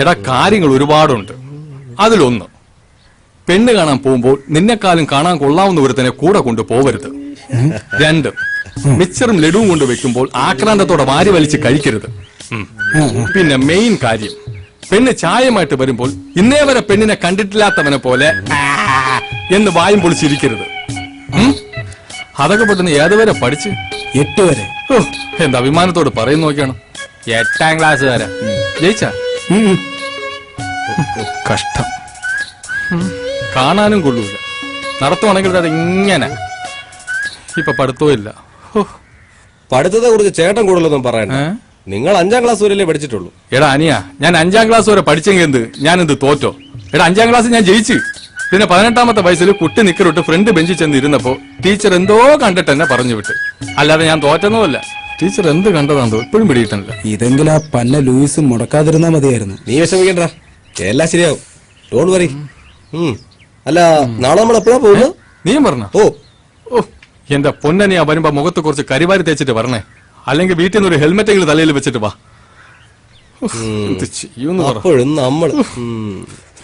എടാ, കാര്യങ്ങൾ ഒരുപാടുണ്ട്. അതിലൊന്ന്, പെണ്ണ് കാണാൻ പോകുമ്പോൾ നിന്നെക്കാളും കാണാൻ കൊള്ളാവുന്ന ഒരുത്തനെ കൂടെ കൊണ്ട് പോവരുത്. 2, മിച്ചറും ലഡുവും കൊണ്ട് വെക്കുമ്പോൾ ആക്രാന്തത്തോടെ വാരി വലിച്ച് കഴിക്കരുത്. പിന്നെ മെയിൻ കാര്യം, പെണ്ണ് ചായമായിട്ട് വരുമ്പോൾ ഇന്നേ വരെ പെണ്ണിനെ കണ്ടിട്ടില്ലാത്തവനെ പോലെ എന്ന് വായും പൊളിച്ചിരിക്കരുത്. അതൊക്കെ പെട്ടെന്ന് ഏതുവരെ പഠിച്ച്? 8 വരെ. എന്താ അഭിമാനത്തോട് പറയുന്ന നോക്കിയാണ്. 8ാം ക്ലാസ് വരെ ജയിച്ച. കഷ്ടം. കാണാനും കൊള്ളൂല. നടത്തുവാണെങ്കിൽ അത് ഇങ്ങനെ. ഇപ്പൊ പഠിത്തവും ഇല്ല. പഠിത്തത്തെ കുറിച്ച് ചേട്ടൻ കൂടുതലൊന്നും പറയണ്ട. നിങ്ങൾ 5ാം ക്ലാസ് വരെയല്ലേ പഠിച്ചിട്ടുള്ളൂ. എടാ അനിയ, ഞാൻ 5ാം ക്ലാസ് വരെ പഠിച്ചെങ്കിൽ എന്ത്, ഞാനെന്ത് തോറ്റോ? എടാ, 5ാം ക്ലാസ് ഞാൻ ജയിച്ചു. പിന്നെ 18ാമത്തെ വയസ്സിൽ കുട്ടി നിക്കറിട്ട് ഫ്രണ്ട് ബെഞ്ചിൽ ചെന്ന് ഇരുന്നപ്പോ ടീച്ചർ എന്തോ കണ്ടിട്ട് എന്നെ പറഞ്ഞു വിട്ട്. അല്ലാതെ ഞാൻ തോറ്റെന്നല്ല. ടീച്ചർ എന്ത് കണ്ടതാന്തോ ഇപ്പോഴും പിടിയിട്ടില്ല. ഇതെങ്കിലും ആ പന്ന ലൂയിസ് മുടക്കാതിരുന്നാ മതിയായിരുന്നു. നീ വിഷമിക്കണ്ട, എല്ലാം ശരിയാവും. Don't worry. അല്ല, നാളെ നമ്മൾ എപ്പോഴാ പോകുന്നത്? നീയും പറഞ്ഞ? ഓ, എന്റെ പൊന്നനിയാ വരുമ്പോ മുഖത്ത് കുറച്ച് കരിവാരി തേച്ചിട്ട് പറഞ്ഞേ. അല്ലെങ്കിൽ വീട്ടിൽ നിന്ന് ഒരു ഹെൽമെറ്റെങ്കിലും തലയിൽ വെച്ചിട്ട് വാ.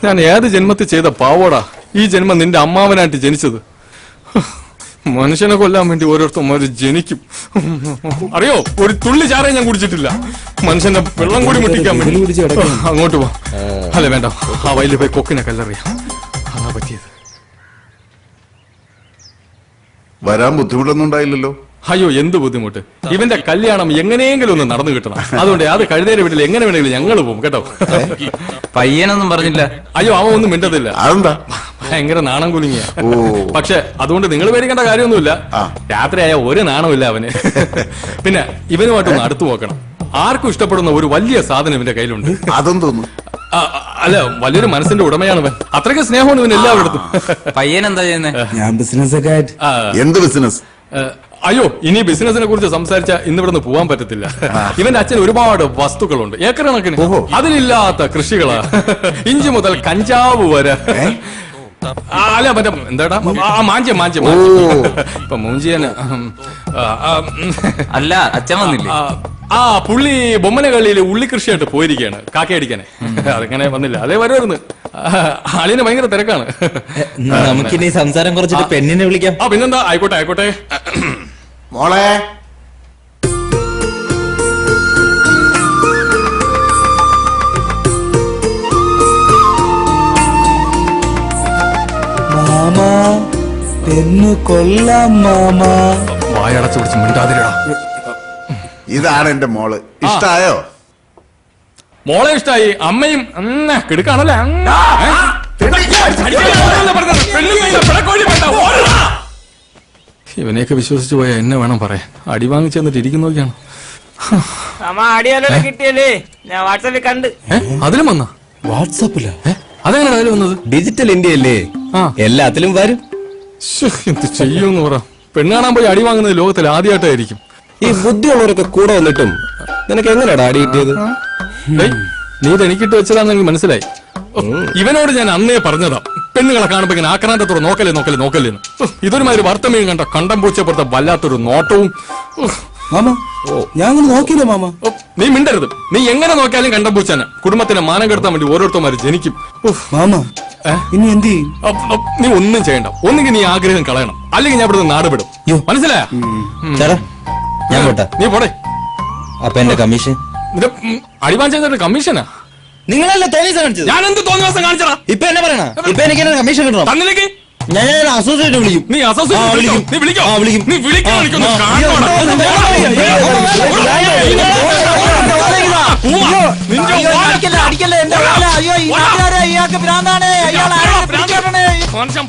ഞാൻ ഏത് ജന്മത്തിൽ ചെയ്ത പാവോടാ ഈ ജന്മം നിന്റെ അമ്മാവനായിട്ട് ജനിച്ചത്. മനുഷ്യനെ കൊല്ലാൻ വേണ്ടി ഓരോരുത്തർ ജനിക്കും. അറിയോ, ഒരു തുള്ളി ചാറേ ഞാൻ കുടിച്ചിട്ടില്ല. മനുഷ്യന്റെ വെള്ളം കൂടി മുട്ടിക്കാൻ വേണ്ടി. അങ്ങോട്ട് പോ. അല്ല വേണ്ട, ആ വയലിൽ പോയി കൊക്കിനെ കല്ലെറിയാം. അതാ പറ്റിയത്. വരാൻ ബുദ്ധിമുട്ടൊന്നും ഉണ്ടായില്ലല്ലോ? അയ്യോ, എന്ത് ബുദ്ധിമുട്ട്. ഇവന്റെ കല്യാണം എങ്ങനെയെങ്കിലും ഒന്ന് നടന്നു കിട്ടണം. അതുകൊണ്ട് അത് കഴുതേരെ വീട്ടിൽ എങ്ങനെ വേണമെങ്കിലും ഞങ്ങൾ പോകും കേട്ടോ. പയ്യനൊന്നും പറഞ്ഞില്ല? അയ്യോ, അവൻ ഒന്നും മിണ്ടത്തില്ല. ഭയങ്കര നാണം കുലുങ്ങിയ. പക്ഷെ അതുകൊണ്ട് നിങ്ങൾ പേടിക്കേണ്ട കാര്യമൊന്നുമില്ല. രാത്രിയായ ഒരു നാണമില്ല അവന്. പിന്നെ ഇവനുമായിട്ടൊന്ന് അടുത്തു നോക്കണം. ആർക്കും ഇഷ്ടപ്പെടുന്ന ഒരു വലിയ സാധനം ഇവന്റെ കയ്യിലുണ്ട്. അതെന്തോന്നു? അല്ല, വലിയൊരു മനസ്സിന്റെ ഉടമയാണ് ഇവൻ. അത്രയ്ക്ക് സ്നേഹമാണ് ഇവൻ എല്ലാവരിടത്തും. പയ്യൻ എന്താ ചെയ്യുന്നത്? ഞാൻ ബിസിനസ് ഒക്കെ ആയിട്ട്. എന്ത് ബിസിനസ്? അയ്യോ, ഇനി ബിസിനസിനെ കുറിച്ച് സംസാരിച്ച ഇന്നിവിടുന്ന് പോവാൻ പറ്റത്തില്ല. ഇവന്റെ അച്ഛൻ ഒരുപാട് വസ്തുക്കളുണ്ട്, ഏക്കർ കണക്കിന്. അതിലില്ലാത്ത കൃഷികളാ. ഇഞ്ചി മുതൽ കഞ്ചാവ് വരെ. അല്ല, മറ്റേ എന്താടാ, മാഞ്ചി ഇപ്പൊ മൂഞ്ചിയന്. അല്ല, അച്ഛൻ വന്നില്ലേ? പുള്ളി ബൊമ്മന കള്ളിയില് ഉള്ളി കൃഷിയായിട്ട് പോയിരിക്കുകയാണ്, കാക്കയടിക്കാനെ. അതിങ്ങനെ വന്നില്ല. അതേ വരുമായിരുന്നു. ആളിന് ഭയങ്കര തിരക്കാണ്. നമുക്കിനി സംസാരം കുറച്ചിട്ട് പെണ്ണിനെ വിളിക്കാം. പിന്നെന്താ, ആയിക്കോട്ടെ. മോളെ, മാമാ, പെണ്ണു കൊല്ലാം മാമാ. വായടച്ചു പിടിച്ച് മിണ്ടാതിരടാ. ഇതാണ് എന്റെ മോള്. ഇഷ്ടായോ? മോളെ ഇഷ്ടായി. അമ്മയും കിടക്കാണല്ലേ. ഇവനെയൊക്കെ വിശ്വസിച്ചു പോയാ എന്നെ വേണം പറയാൻ. അടി വാങ്ങിച്ചു തന്നിട്ട് ഇരിക്കുന്നൊക്കെയാണ്. കിട്ടിയല്ലേ, ഞാൻ വാട്സാപ്പിൽ കണ്ട്. അതിലും വന്ന? വാട്സാപ്പിലാ? അതെങ്ങനെ അതിൽ വന്നത്? ഡിജിറ്റൽ ഇന്ത്യ അല്ലേ, എല്ലാത്തിലും വരും. എന്ത് ചെയ്യൂന്ന് പറ. പെണ്ണ് കാണാൻ പോയി അടി വാങ്ങുന്നത് ലോകത്തിൽ ആദ്യമായിട്ടായിരിക്കും. ഈ ബുദ്ധിയുള്ളവരൊക്കെ കൂടെ വന്നിട്ടും നിനക്ക് എങ്ങനെയാടാ അടി കിട്ടിയത്? നീ ഇത് എനിക്കിട്ട് വെച്ചതാണെന്ന് മനസ്സിലായി. ഇവനോട് ഞാൻ അന്നേ പറഞ്ഞതാ, പെണ്ണുങ്ങളെ കാണുമ്പോ ഇങ്ങനെ ആക്രാന്തത്തോടെ നോക്കല്ലേന്ന്. ഇതൊരുമാതിരി വർത്തമയും കണ്ട കണ്ടം പൂച്ചപ്പുറത്തെ വല്ലാത്തൊരു നോട്ടവും. മാമ, ഞാൻ നോക്കിയില്ല മാമ. നീ മിണ്ടരുത്. നീ എങ്ങനെ നോക്കിയാലും കണ്ടം പൂച്ചാന. കുടുംബത്തിനെ മാനം കെടുത്താൻ വേണ്ടി ഓരോരുത്തന്മാര് ജനിക്കും. മാമ, ഇനി എന്ത്? നീ ഒന്നും ചെയ്യണ്ട. ഒന്നുകിൽ നീ ആഗ്രഹം കളയണം, അല്ലെങ്കിൽ ഞാൻ ഇവിടുന്ന് നാട് വിടും. മനസ്സിലായ? ഞാൻ പോട്ടെ. നീ പോടെ. അപ്പൊ എന്റെ കമ്മീഷൻ? അടിവാൻ ചെയ്ത കമ്മീഷനാ? നിങ്ങളല്ലേ തോന്നിയ കാണിച്ചത്? ഞാൻ എന്ത് തോന്നിയ ദിവസം കാണിച്ചടാ? ഇപ്പൊ എന്നെ പറയണ? ഇപ്പൊ എനിക്ക് കമ്മീഷൻ കിട്ടണം. തന്നിലേക്ക് ഞാൻ അസോസിയേറ്റ് വിളിക്കും. നീ അസോസിയേറ്റ് വിളിക്കും.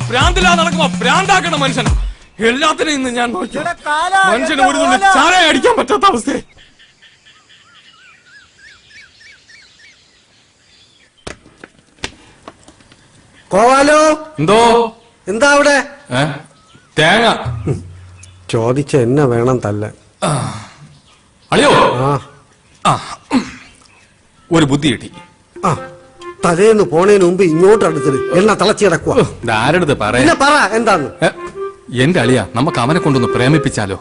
ഭ്രാന്തില്ലാതെ നടക്കുമ്പോ ഭ്രാന്താക്കണ മനുഷ്യൻ. എല്ലാത്തിനും ഇന്ന് ഞാൻ നോക്കി. മനുഷ്യന് ഒരു തുള്ളി ചായ അടിക്കാൻ പറ്റാത്ത അവസ്ഥ. കോവാലോ, എന്തോ? എന്താ അവിടെ? തേങ്ങ ചോദിച്ച എന്നെ വേണം തല്ല. അളിയോ, ഒരു ബുദ്ധി കിട്ടി. തലേന്ന് പോണേന് മുമ്പ് ഇങ്ങോട്ട് അടുത്തത് എണ്ണ തിളച്ചു കിടക്കുക. ആരടുത്ത് പറയാ? പറ എന്താന്ന്. എന്റെ അളിയ, നമുക്ക് അവനെ കൊണ്ടൊന്ന് പ്രേമിപ്പിച്ചാലോ?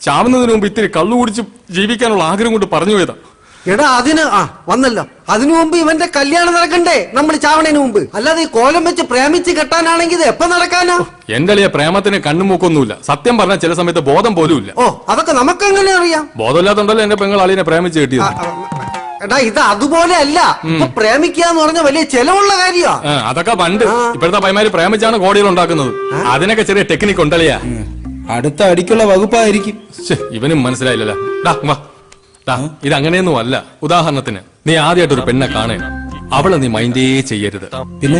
ചാവുന്നതിന് മുമ്പ് ഇത്തിരി കള്ളു കുടിച്ച് ജീവിക്കാനുള്ള ആഗ്രഹം കൊണ്ട് പറഞ്ഞു പോയതാ. എടാ അതിന് വന്നല്ലോ. അതിനു മുമ്പ് ഇവന്റെ കല്യാണം നടക്കണ്ടേ നമ്മൾ ചാവണേന് മുമ്പ്. അല്ലാതെ ഈ കോലം വെച്ച് പ്രേമിച്ച് കെട്ടാനാണെങ്കിൽ ഇത് എപ്പോ നടക്കാനാ? എന്റെ അളിയ പ്രേമത്തിന് കണ്ണുമൂക്കൊന്നുമില്ല. സത്യം പറഞ്ഞാൽ ചില സമയത്ത് ബോധം പോലും ഇല്ല. ഓ അതൊക്കെ നമുക്ക് എങ്ങനെ അറിയാം? ബോധമില്ലാത്തോണ്ടല്ലോ എന്റെ പെങ്ങൾ അളിയനെ പ്രേമിച്ച് കിട്ടിയത്. എടാ ഇത് അതുപോലെ അല്ല. ഇപ്പൊ പ്രേമിക്കുക എന്ന് പറഞ്ഞ വലിയ ചെലവുള്ള കാര്യമാ. അതൊക്കെ പണ്ട്. ഇപ്പോഴത്തെ പൈമാര് പ്രേമിച്ചാണ് കോടികൾ ഉണ്ടാക്കുന്നത്. അതിനൊക്കെ ചെറിയ ടെക്നിക്ക് ഉണ്ടല്ലയാ. അടുത്ത അടിക്കുള്ള വകുപ്പായിരിക്കും. ഇവനും മനസ്സിലായില്ലല്ലോ. ഇത് അങ്ങനെയൊന്നും അല്ല. ഉദാഹരണത്തിന് നീ ആദ്യമായിട്ടൊരു പെണ്ണെ കാണേ, അവളെ നീ മൈൻഡേ ചെയ്യരുത്. പിന്നെ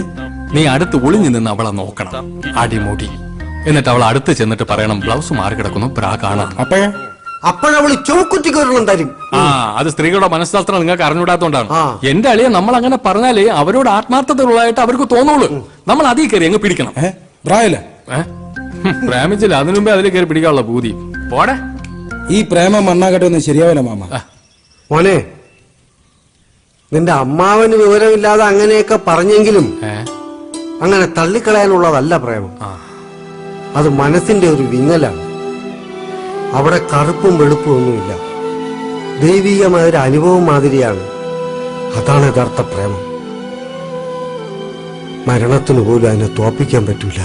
നീ അടുത്ത് ഒളിഞ്ഞു നിന്ന് അവളെ നോക്കണം, അടിമുടി. എന്നിട്ട് അവൾ അടുത്ത് ചെന്നിട്ട് പറയണം ബ്ലൗസ് മാറി കിടക്കുന്നു, ബ്രാ കാണാം. അപ്പോഴവള് ചുമക്കുറ്റി കയറുന്നുണ്ടായിരിക്കും. അത് സ്ത്രീകളുടെ മനഃശാസ്ത്രം നിങ്ങൾക്ക് അറിഞ്ഞൂടാത്തോണ്ടാണ്. എന്റെ അളിയെ നമ്മൾ അങ്ങനെ പറഞ്ഞാലേ അവരോട് ആത്മാർത്ഥതയുള്ളതായിട്ട് അവർക്ക് തോന്നുള്ളൂ. നമ്മൾ അതിൽ കയറി അങ്ങ് പിടിക്കണം. പ്രേമിച്ചില്ല, അതിനു മുമ്പേ അതിൽ കയറി പിടിക്കാനുള്ള പൂതി പോടെ. ഈ പ്രേമം മണ്ണാകട്ടൊന്നും ശരിയാവില്ല മാമ. മോനെ, നിന്റെ അമ്മാവന് വിവരമില്ലാതെ അങ്ങനെയൊക്കെ പറഞ്ഞെങ്കിലും അങ്ങനെ തള്ളിക്കളയാനുള്ളതല്ല പ്രേമം. അത് മനസ്സിന്റെ ഒരു വിങ്ങലാണ്. അവിടെ കറുപ്പും വെളുപ്പും ഒന്നുമില്ല. ദൈവികമായ ഒരു അനുഭവം മാതിരിയാണ്. അതാണ് യഥാർത്ഥ പ്രേമം. മരണത്തിന് പോലും അതിനെ തോപ്പിക്കാൻ പറ്റൂല.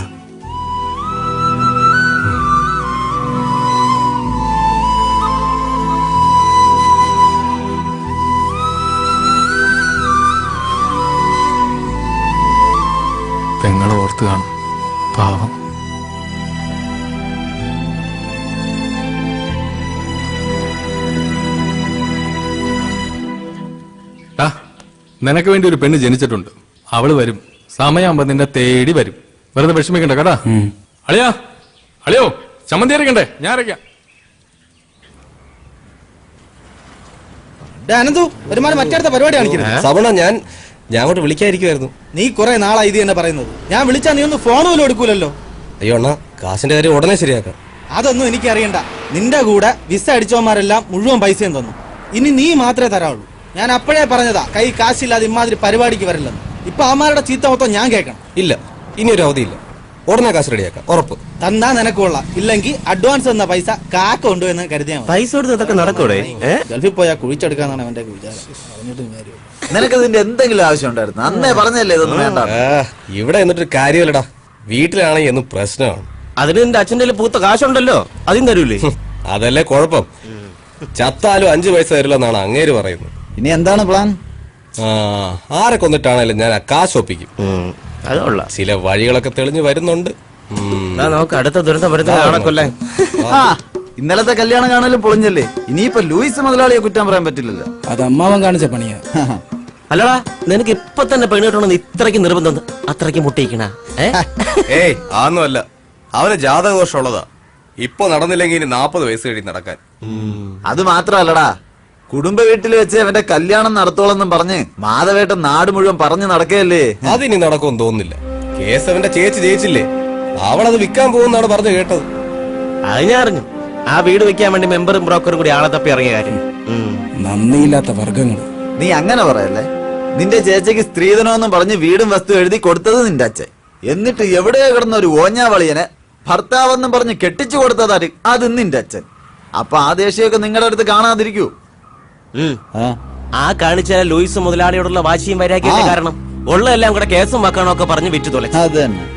പെങ്ങളെ ഓർത്ത് കാണും, പാവം. നിനക്ക് വേണ്ടി ഒരു പെണ്ണ് ജനിച്ചിട്ടുണ്ട്. അവള് വരും, സമയമാകുമ്പോ നിന്നെ തേടി വരും. വെറുതെ വിഷമിക്കണ്ട കേട്ടാ. അളിയാ, അളിയോ ചമ്മന്തി അരക്കണ്ടേ? ഞാൻ അരയ്ക്കാം. അനന്തു ഒരുമാതിരി മറ്റടുത്ത പരിപാടി കാണിക്കുന്നത്. സവണ ഞാൻ അങ്ങോട്ട് വിളിക്കാതിരിക്കുമായിരുന്നു. നീ കുറെ നാളായി ഇത് തന്നെ പറയുന്നത്. ഞാൻ വിളിച്ചാ നീ ഒന്ന് ഫോൺ പോലും എടുക്കൂലല്ലോ. അയ്യോ അണ്ണാ, കാശിന്റെ കാര്യം ഉടനെ ശരിയാക്കാം. അതൊന്നും എനിക്ക് അറിയണ്ട. നിന്റെ കൂടെ വിസ അടിച്ചവന്മാരെല്ലാം മുഴുവൻ പൈസയും തന്നു. ഇനി നീ മാത്രമേ തരാവുള്ളൂ. ഞാൻ അപ്പോഴേ പറഞ്ഞതാ കൈ കാശില്ലാതെ ഇമാതിരി പരിപാടിക്ക് വരില്ലെന്ന്. ഇപ്പൊ അമ്മമാരുടെ ചീത്ത മൊത്തം ഞാൻ കേൾക്കണം. ഇല്ല, ഇനി ഒരു അവധിയില്ല. ഉടനെ കാശ് റെഡിയാക്കാം, ഉറപ്പ്. തന്നാ നിനക്ക് കൊള്ളാം. ഇല്ലെങ്കിൽ അഡ്വാൻസ് തന്ന പൈസ കാക്ക കൊണ്ടുവന്ന് കരുതിയാ മതി. പൈസ കൊടുത്ത് ഇതൊക്കെ നടക്കൂടെ? ഗൾഫിൽ പോയാൽ കുഴിച്ചെടുക്കാന്നാണ് അവന്റെ വിചാരം. പറഞ്ഞിട്ടും കാര്യം. നിനക്ക് ഇതിന്റെ എന്തെങ്കിലും ആവശ്യം ഉണ്ടായിരുന്നു? അന്നേ പറഞ്ഞല്ലേ ഇതൊന്നും വേണ്ട. ഇവിടെ എന്നിട്ട് കാര്യമില്ലടാ. വീട്ടിലാണെങ്കിൽ എന്നും പ്രശ്നമാണ്. അതിന് നിന്റെ അച്ഛൻ്റെ പൂത്ത കാശുണ്ടല്ലോ, അതും തരൂലേ? അതല്ലേ കുഴപ്പം. ചത്താലും 5 പൈസ തരില്ലെന്നാണ് അങ്ങേര് പറയുന്നത്. ഇനി എന്താണ് പ്ലാൻ? ആരെ കൊന്നിട്ടാണേലും ഞാൻ ആ കാശ് ഒപ്പിക്കും. അതുള്ള ചില വഴികളൊക്കെ തെളിഞ്ഞു വരുന്നുണ്ട്. നമുക്ക് അടുത്ത ദുരന്തം വരുന്നതാണല്ലേ. ഇന്നലത്തെ കല്യാണം കാണലും പൊളിഞ്ഞല്ലേ. ഇനിയിപ്പോ ലൂയിസ് മുതലാളിയെ കുറ്റാൻ പറയാൻ പറ്റില്ലല്ലോ. അത് അമ്മാവൻ കാണിച്ച പണിയാ. അല്ലടാ, നിനക്ക് ഇപ്പൊ തന്നെ പെണ്ണ് കിട്ടണമെന്ന് ഇത്രയ്ക്ക് നിർബന്ധം, അത്രയ്ക്ക് മുട്ടിക്കണ? ഏയ് അതൊന്നുമല്ല, അവന് ജാതകദോഷമുള്ളതാ. ഇപ്പൊ നടന്നില്ലെങ്കിൽ ഇനി 40 വയസ്സ് കഴിഞ്ഞ് നടക്കാൻ. അത് മാത്രല്ലടാ, കുടുംബ വീട്ടിൽ വെച്ച് അവന്റെ കല്യാണം നടത്തോളെന്നും പറഞ്ഞ് മാധവേട്ടൻ നാട് മുഴുവൻ പറഞ്ഞു നടക്കുകയല്ലേ. അതിനി നടക്കുമെന്ന് തോന്നുന്നില്ല. കേസവന്റെ ചേച്ചി ജയിച്ചില്ലേ, അവളത് വിൽക്കാൻ പോകുന്നാണ് പറഞ്ഞു കേട്ടത്. അത് ഞാൻ അറിഞ്ഞു. ആ വീട് വെക്കാൻ വേണ്ടി മെമ്പറും ബ്രോക്കറും കൂടി ആളെ തപ്പി ഇറങ്ങിയ കാര്യം. നന്ദിയില്ലാത്ത വർഗങ്ങൾ. നീ അങ്ങനെ പറയല്ലേ. നിന്റെ ചേച്ചിക്ക് സ്ത്രീധനമെന്നും പറഞ്ഞ് വീടും വസ്തു എഴുതി കൊടുത്തത് നിന്റെ അച്ഛൻ. എന്നിട്ട് എവിടെയോ കിടന്ന ഒരു ഓഞ്ഞാവളിയനെ ഭർത്താവെന്നും പറഞ്ഞ് കെട്ടിച്ചു കൊടുത്തതാര്? അത് നിന്റെ അച്ഛൻ. അപ്പൊ ആ ദേഷ്യമൊക്കെ നിങ്ങളുടെ അടുത്ത് കാണാതിരിക്കൂ. ആ കാണിച്ച ലൂയിസ് മുതലാളിയോടുള്ള വാശിയും വൈരാഗ്യത്തിന്റെ കാരണം ഉള്ളതെല്ലാം കൂടെ കേസും വക്കാണൊക്കെ പറഞ്ഞ് വിറ്റു തുളച്ചു.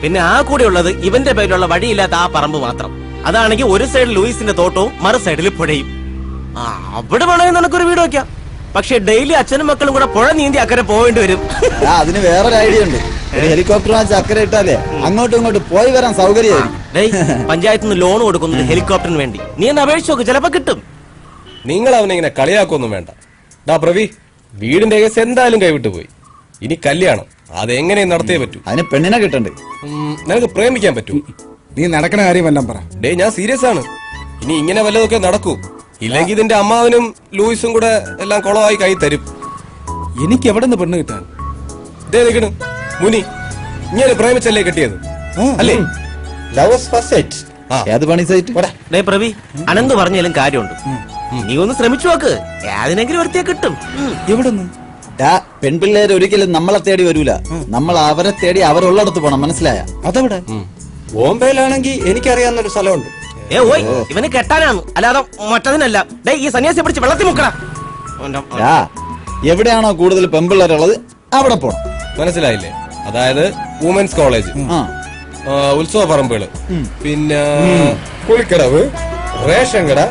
പിന്നെ ആ കൂടെ ഉള്ളത് ഇവന്റെ പേരിലുള്ള വഴിയില്ലാത്ത ആ പറമ്പ് മാത്രം. അതാണെങ്കിൽ ഒരു സൈഡിൽ ലൂയിസിന്റെ തോട്ടവും മറു സൈഡിൽ പുഴയും. അവിടെ വേണമെങ്കിൽ നിനക്കൊരു വീട് വെക്കാം. പക്ഷെ ഡെയിലി അച്ഛനും മക്കളും കൂടെ പുഴ നീന്തി അക്കരെ പോവേണ്ടി വരും. അതിന് വേറൊരു ഐഡിയ ഉണ്ട്. ഹെലികോപ്റ്റർ വാങ്ങിച്ച് അക്കരെ ഇട്ടാലേ അങ്ങോട്ടും ഇങ്ങോട്ടും പോയി വരാൻ സൗകര്യമായിരിക്കും. പഞ്ചായത്തിൽ നിന്ന് ലോൺ കൊടുക്കുന്നത് ഹെലികോപ്റ്ററിന് വേണ്ടി. നീ ഒന്ന് അപേക്ഷിച്ച് നോക്ക്, ചിലപ്പോ കിട്ടും. നിങ്ങൾ അവനെ ഇങ്ങനെ കളിയാക്കൊന്നും വേണ്ട. പ്രവി, വീടിന്റെ കേസ് എന്തായാലും കൈവിട്ടു പോയി. ഇനി കല്യാണം അതെങ്ങനെയും നടത്തിയേ പറ്റൂ. അതിന് പെണ്ണിനെ കിട്ടണ്ടേ? നിനക്ക് പ്രേമിക്കാൻ പറ്റൂ? നീ നടക്കണ കാര്യം വല്ലം പറ. ഞാൻ സീരിയസ് ആണ്. ഇനി ഇങ്ങനെ വല്ലതൊക്കെ നടക്കൂ. ഇല്ലെങ്കിൽ ഇതിന്റെ അമ്മാവനും ലൂയിസും കൂടെ എല്ലാം കുളമായി കൈ തരും. എനിക്ക് എവിടെ നിന്ന് പെണ്ണ് കിട്ടാൻ? നിൽക്കണ് മുനി, ഇങ്ങനെ പ്രേമിച്ചല്ലേ കെട്ടിയത് അല്ലേ? ഏത് പണി സൈറ്റ്? പ്രവി, അനന്ത് പറഞ്ഞാലും കാര്യമുണ്ട്. നീ ഒന്ന് ശ്രമിച്ചു നോക്ക്, ഏതിനെങ്കിലും ഒരുത്തിയെ കിട്ടും. എവിടുന്ന്? പെൺപിള്ളേര് ഒരിക്കലും നമ്മളെ തേടി വരൂല. നമ്മൾ അവരെ തേടി അവരുള്ളിടത്ത് പോണം, മനസ്സിലായ? അതെവിടെ? ബോംബെയിലാണെങ്കിൽ എനിക്കറിയാവുന്നൊരു സ്ഥലമുണ്ട്. ഓയ് ഇവന് കെട്ടാനാണ് അല്ലാതെ മറ്റതിനല്ല. ഡേ ഈ സന്യാസിയെ പിടിച്ച് വെള്ളത്തിൽ മുക്കടാ. യാ, എവിടെയാണോ കൂടുതൽ പെമ്പിള്ളേരുള്ളത് അവിടെ പോണം. മനസ്സിലായില്ലേ? അതായത് വുമൻസ് കോളേജ്, ആ ഉത്സവ പറമ്പുകള്, പിന്നെ കുളിക്കടവ്, റേഷൻ കട,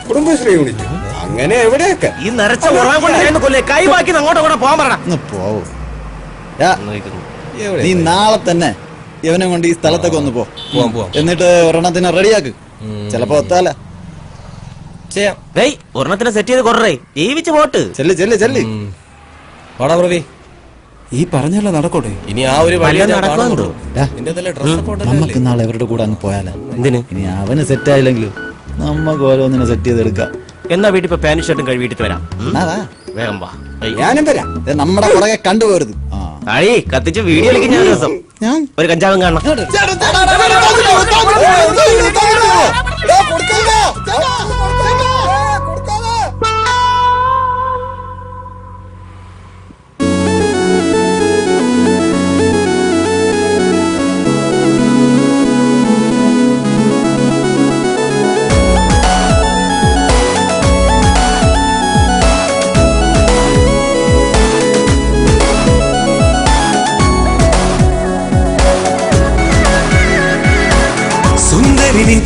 കുടുംബശ്രീ യൂണിറ്റ്, അങ്ങനെ എവിടെയൊക്കെ. ഈ നരച്ച ഉറവാൻ കൊണ്ട് കൊല്ലേ കൈ ബാക്കി അങ്ങോട്ടും കൂടെ പോകാൻ പറയണം. ഒന്ന് പോവൂ. യാ, നീ നാളെ തന്നെ ഇവനെ കൊണ്ട് ഈ സ്ഥലത്തൊക്കെ ഒന്ന് പോവാം. എന്നിട്ട് ഒരെണ്ണത്തിന് റെഡിയാക്ക്. ചിലപ്പോ ഒത്താല. ചെയ്യാം. ഒരെണ്ണത്തിനെ സെറ്റ് ചെയ്ത് കൊറേ ജീവിച്ച് പോട്ട്. ചെല്ല് ചെല്ല് ചെല്ല്. വാടാ പ്രവി, ഈ പറഞ്ഞല്ല നടക്കോട്ടെ. ഇനി ആ ഒരു വഴി ഞാൻ കാണുന്നുള്ളൂ. ടാ, നിന്റെ നല്ല dress ഒക്കെ ഉണ്ടല്ലോ നമുക്ക് അല്ലേ? നാളെ അവരുടെ കൂടെ അങ്ങ് പോയാലോ? എന്തിന്? ഇനി അവന് സെറ്റ് ആയില്ലെങ്കിലും നമുക്ക് ഓരോന്നിനെ സെറ്റ് ചെയ്തെടുക്കാം. എന്നാ വീട്ടിൽ ഇപ്പൊ പാന്റ് ഷർട്ടും കഴി വീട്ടിൽ വരാം. എന്നാ വാ. വേഗം വാ. ഞാനും വരാം. ദേ, നമ്മുടെ പുറകെ കണ്ടുപോരുത്. ആ അഴി കത്തിച്ച് വീഡിയോ കളിക്കും ഞാൻ ദിവസം. ഞാൻ ഒരു കഞ്ചാവും കാണണം.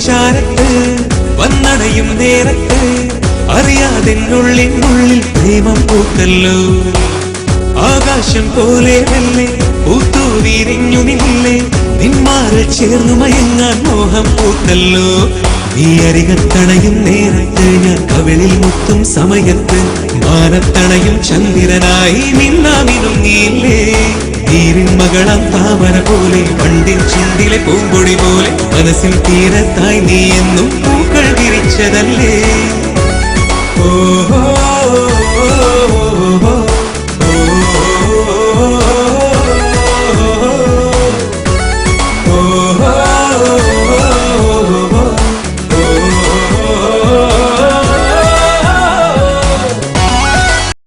ചാരത്ത് വന്നടയും നേരത്ത് അറിയാതെ ഉള്ളിൽ പ്രേമം പൂത്തല്ലോ. ആകാശം പോലെ വെല്ലേ പൂത്തു വിരിഞ്ഞു നില്ലേ, നിന്മാറിൽ ചേർന്നു മയങ്ങാൻ മോഹം പൂത്തല്ലോ. നീ അരികത്തണയും നേരത്ത് ഞാൻ കവിളിൽ മുത്തും സമയത്ത് മാനത്തണയും ചന്ദ്രനായി നിന്നാമിനുങ്ങിയില്ലേ. നീരിൻ മകളം താമര പോലെ പണ്ടിൻ ചുണ്ടിലെ പൂമ്പൊടി പോലെ മനസ്സിൽ തീരത്തായി നീ എന്നും പൂക്കൾ വിരിച്ചതല്ലേ. ഓഹോ